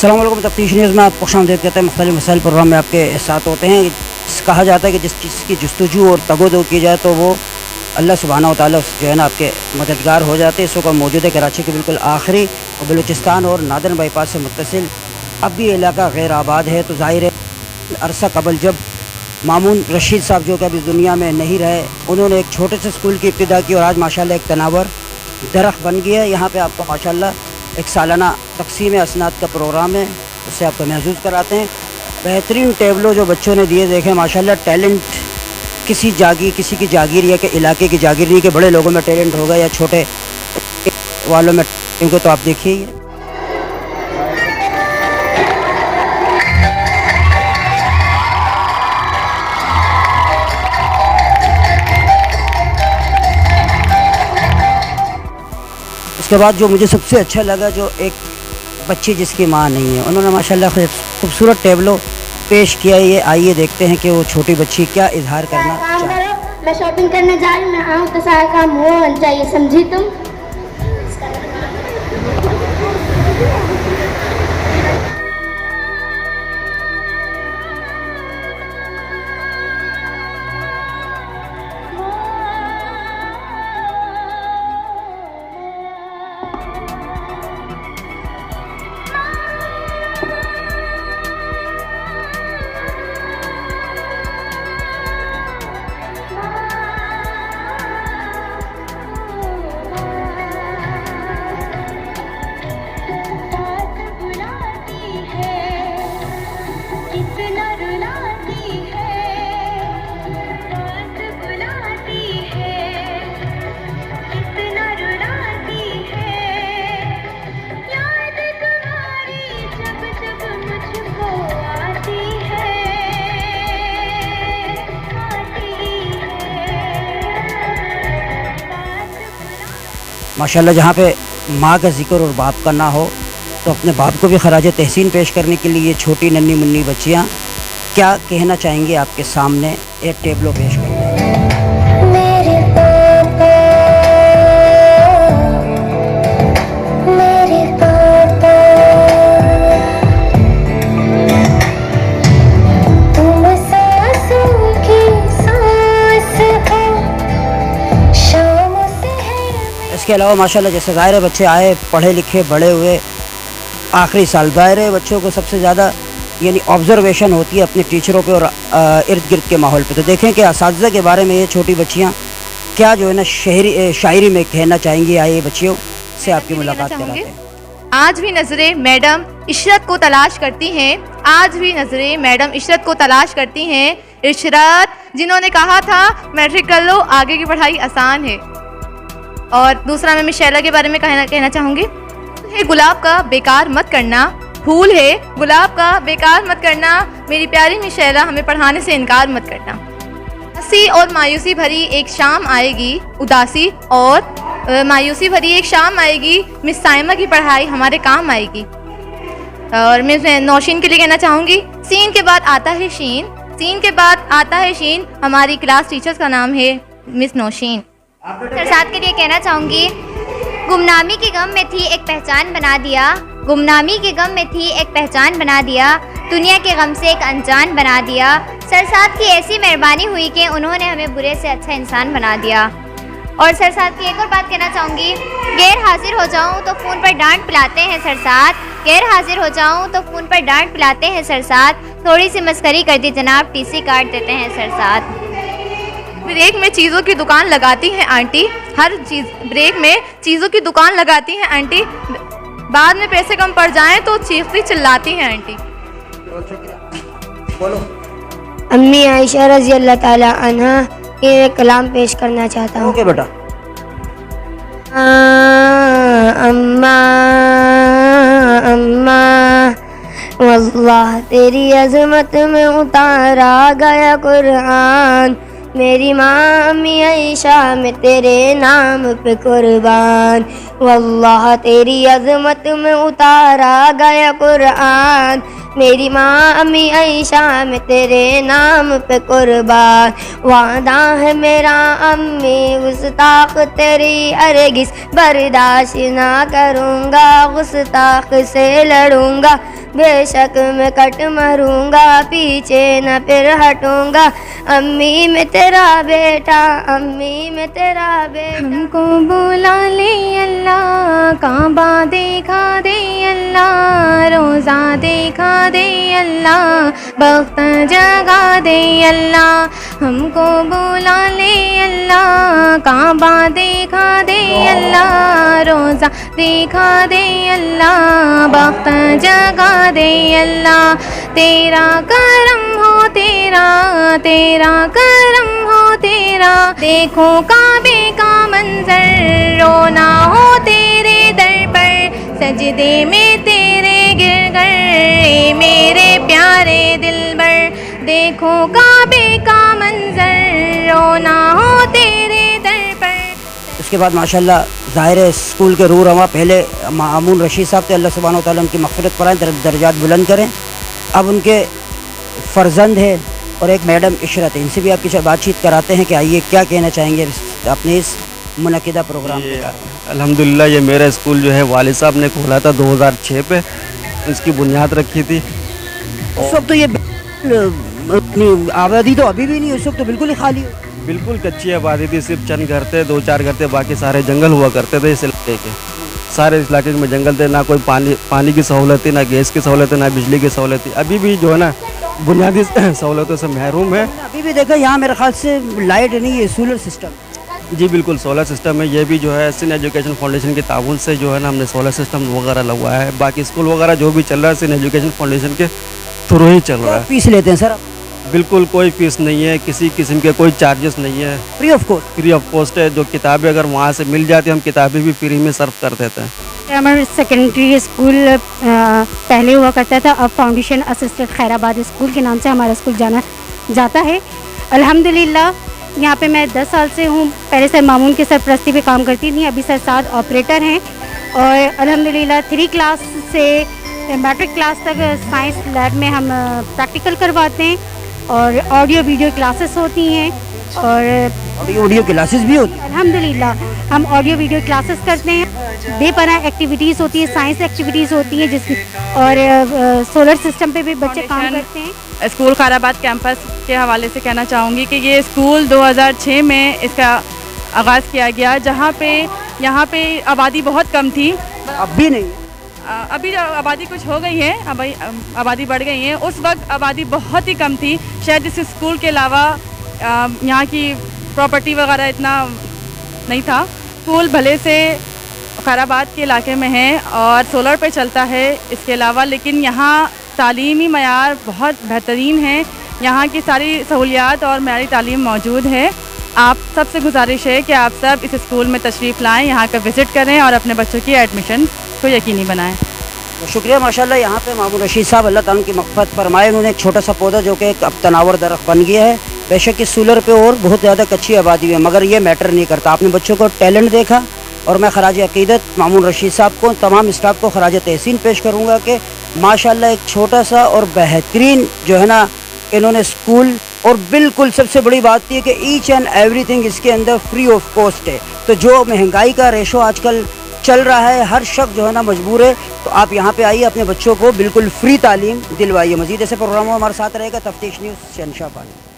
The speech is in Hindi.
अस्सलाम वालेकुम। तफ्तीश न्यूज़ में आपको खुशामदीद कहते हैं। मुख्तलिफ मसाइल प्रोग्राम में आपके साथ होते हैं। कहा जाता है कि जिस चीज़ की जस्तजू और तगोदो की जाए तो वो अल्लाह सुब्हानहू व तआला जो है ना आपके मददगार हो जाते हैं। इस वक्त मौजूद है कराची के बिल्कुल आखिरी और बलूचिस्तान और नादरन बाईपास से मुत्तसिल अब भी इलाका गैर आबाद है। तो ज़ाहिर है अरसा कबल जब मामून रशीद साहब जो कि अभी दुनिया में नहीं रहे, उन्होंने एक छोटे से स्कूल की इब्तिदा की और आज माशाल्लाह एक तनावर दरख्त बन गया। यहाँ पे आपको माशाल्लाह एक सालाना तकसीम असनाद का प्रोग्राम है, उससे आपको महसूस कराते हैं। बेहतरीन टेबलों जो बच्चों ने दिए, देखें माशाल्लाह टैलेंट किसी की जागीर या के इलाके की जागीर नहीं कि बड़े लोगों में टैलेंट होगा या छोटे वालों में, क्योंकि तो आप देखिए ये उसके बाद जो मुझे सबसे अच्छा लगा, जो एक बच्ची जिसकी माँ नहीं है, उन्होंने माशाल्लाह खूबसूरत टेबलो पेश किया। ये आइए देखते हैं कि वो छोटी बच्ची क्या इजहार करना चाहती है। मैं शॉपिंग करने जा रही हूँ, मैं आऊँ तो सारा काम होना चाहिए, समझी तुम? माशाल्लाह जहाँ पे माँ का जिक्र और बाप का ना हो, तो अपने बाप को भी खराज तहसीन पेश करने के लिए ये छोटी नन्ही मुन्नी बच्चियाँ क्या कहना चाहेंगी आपके सामने एक टेबलो पेश करते हैं। इसके अलावा माशाल्लाह जैसे ज़ाहिर है बच्चे आए पढ़े लिखे बड़े हुए आखिरी साल, ज़ाहिर है बच्चों को सबसे ज़्यादा यानी ऑब्ज़र्वेशन होती है अपने टीचरों पे और इर्द गिर्द के माहौल पे। तो देखें कि असातिज़ा के बारे में ये छोटी बच्चियाँ क्या जो है ना शायरी में कहना चाहेंगी। आइए बच्चियों से आपकी मुलाकात कराते हैं। आज भी नज़रें मैडम इशरत को तलाश करती हैं, आज भी नज़रें मैडम इशरत को तलाश करती हैं। इशरत जिन्होंने कहा था मैट्रिक कर लो, आगे की पढ़ाई आसान है। और दूसरा मैं मिशेला के बारे में कहना चाहूँगी, है गुलाब का बेकार मत करना, फूल है गुलाब का बेकार मत करना, मेरी प्यारी मिशेला हमें पढ़ाने से इनकार मत करना। उदासी और मायूसी भरी एक शाम आएगी, उदासी और मायूसी भरी एक शाम आएगी, मिस साइमा की पढ़ाई हमारे काम आएगी। और मैं नौशीन के लिए कहना चाहूँगी, सीन के बाद आता है शीन, सीन के बाद आता है शीन, हमारी क्लास टीचर्स का नाम है मिस नौशीन। सरसाद के लिए कहना चाहूँगी, गुमनामी के गम में थी एक पहचान बना दिया, गुमनामी के गम में थी एक पहचान बना दिया, दुनिया के गम से एक अनजान बना दिया। सरसाद की ऐसी मेहरबानी हुई कि उन्होंने हमें बुरे से अच्छा इंसान बना दिया। और सरसाद की एक और बात कहना चाहूँगी, गैर हाजिर हो जाऊँ तो फ़ोन पर डांट पिलाते हैं सरसाद, गैर हाजिर हो जाऊँ तो फ़ोन पर डांट पिलाते हैं सरसाद, थोड़ी सी मस्करी कर दी जनाब टीसी काट देते हैं सरसाद। ब्रेक में चीज़ों की दुकान लगाती हैं आंटी, हर चीज़ ब्रेक में चीज़ों की दुकान लगाती हैं आंटी, बाद में पैसे कम पड़ जाएं तो चीखती चिल्लाती हैं आंटी। बोलो। अम्मी आयशा रज़ी अल्लाह ताला अन्हा ये कलाम पेश करना चाहता हूँ। ओके बेटा। अम्मा अम्मा वल्लाह तेरी अज़मत में उतारा गया कुरान, मेरी माँ अम्मी आयशा में तेरे नाम पे कुर्बान, वल्लाह तेरी अज़मत में उतारा गया कुरान, मेरी माँ अम्मी आयशा मैं तेरे नाम पे कुर्बान, वादा है मेरा अम्मी गुस्ताख तेरी हरगिज़ बर्दाश्त ना करूँगा, गुस्ताख से लड़ूंगा, बेशक मैं कट मरूंगा, पीछे न फिर हटूंगा, अम्मी मैं तेरा बेटा, अम्मी मैं तेरा बेटा। हमको बुला ले अल्लाह, काबा देखा दे अल्लाह, रोज़ा देखा दे अल्लाह, वक्त जगा दे अल्लाह। हमको बुला ले अल्लाह, काबा देखा दे अल्लाह, रोज़ा देखा दे अल्लाह, वक्त जगा दे अल्लाह। तेरा करम हो तेरा, तेरा करम हो तेरा, देखो काबे का मंजर, रोना हो तेरे दर पर, सजदे में तेरे गिर गए मेरे प्यारे दिलबर, देखो काबे का मंजर, रोना हो तेरे दर पर। उसके बाद माशाल्लाह ज़ाहिर है स्कूल के रूह रवा पहले मामून रशीद साहब थे, अल्लाह सुब्हानहू व तआला उनकी मग़फ़िरत फरमाए, दर्जात बुलंद करें। अब उनके फ़र्जंद है और एक मैडम इशरत है, इनसे भी आप किसी बातचीत कराते हैं कि आइए क्या कहना चाहेंगे अपने इस मुनक़िदा प्रोग्राम के बारे में। अल्हम्दुलिल्लाह ये मेरा स्कूल जो है वालिद साहब ने खोला था 2006 पे, इसकी बुनियाद रखी थी। उस वक्त तो ये अपनी आबादी तो अभी भी नहीं, उस वक्त तो बिल्कुल ही खाली हो। बिल्कुल कच्ची आबादी थी, सिर्फ चंद घर थे, 2-4 घर थे, बाकी सारे जंगल हुआ करते थे इस इलाके के। सारे इस इलाके में जंगल थे, ना कोई पानी की सहूलत थी, ना गैस की सहूलत थी, ना बिजली की सहूलत थी। अभी भी जो है ना बुनियादी सहूलतों से महरूम है। अभी भी देखो यहाँ मेरे ख्याल से लाइट नहीं है, सोलर सिस्टम। जी बिल्कुल सोलर सिस्टम है, ये भी जो है सिंध एजुकेशन फाउंडेशन के ताउन से जो है ना हमने सोलर सिस्टम वगैरह लगवाया है। बाकी स्कूल वगैरह जो भी चल रहा है सिंध एजुकेशन फाउंडेशन के थ्रू ही चल रहा है। फीस लेते हैं सर? बिल्कुल कोई फीस नहीं है, किसी किस्म के कोई चार्जेस नहीं है, free of cost. Free of cost है। जो किताबें अगर वहाँ से मिल जाती है हम किताबें भी फ्री में सर्व कर देते हैं। हमारा सेकेंडरी स्कूल पहले हुआ करता था, अब फाउंडेशन असिस्टेड खैराबाद स्कूल के नाम से हमारा स्कूल जाना जाता है। अल्हम्दुलिल्लाह यहाँ पे मैं 10 साल से हूँ। पहले सर मामून के सरपरस्ती पे काम करती थी, अभी सर 7 ऑपरेटर हैं और अल्हम्दुलिल्लाह 3 क्लास से मैट्रिक क्लास तक साइंस लैब में हम प्रैक्टिकल करवाते हैं और ऑडियो वीडियो क्लासेस होती हैं और ऑडियो क्लासेस भी होती हैं। अल्हम्दुलिल्लाह हम ऑडियो वीडियो क्लासेस करते हैं, बेपनाह एक्टिविटीज़ होती है, साइंस एक्टिविटीज़ होती हैं जिसमें और सोलर सिस्टम पे भी बच्चे काम करते हैं। स्कूल खैराबाद कैंपस के हवाले से कहना चाहूँगी कि ये स्कूल 2006 में इसका आगाज़ किया गया, जहाँ पे यहाँ पे आबादी बहुत कम थी। अब भी नहीं, अभी आबादी कुछ हो गई है, अभी आबादी बढ़ गई है। उस वक्त आबादी बहुत ही कम थी। शायद इस स्कूल के अलावा यहाँ की प्रॉपर्टी वगैरह इतना नहीं था। स्कूल भले से खैराबाद के इलाके में है और सोलर पे चलता है इसके अलावा, लेकिन यहाँ तालीमी मयार बहुत बेहतरीन है। यहाँ की सारी सहूलियात और मयारी तालीम मौजूद है। आप सबसे गुजारिश है कि आप सब इस स्कूल में तशरीफ़ लाएँ, यहाँ का विज़िट करें और अपने बच्चों की एडमिशन को यकीनी बनाएं। शुक्रिया माशाल्लाह। यहाँ पे मामून रशीद साहब अल्लाह ताला उनकी मग़फ़िरत फरमाए, उन्होंने एक छोटा सा पौधा जो कि एक अब तनावर दरख्त बन गया है। बेशक इस सोलर पे और बहुत ज़्यादा कच्ची आबादी है, मगर ये मैटर नहीं करता। आपने बच्चों को टैलेंट देखा और मैं खराज अक़ीदत मामून रशीद साहब को, तमाम स्टाफ को खराज तहसीन पेश करूँगा कि माशाल्लाह एक छोटा सा और बेहतरीन जो है ना इन्होंने स्कूल, और बिल्कुल सबसे बड़ी बात यह कि ईच एंड एवरीथिंग इसके अंदर फ्री ऑफ कॉस्ट है। तो जो महंगाई का रेशो आजकल चल रहा है, हर शख्स जो है ना मजबूर है, तो आप यहाँ पे आइए, अपने बच्चों को बिल्कुल फ्री तालीम दिलवाइए। मज़ीद ऐसे प्रोग्रामों हमारे साथ रहेगा। तफ्तीश न्यूज़ शहंशाह पानी।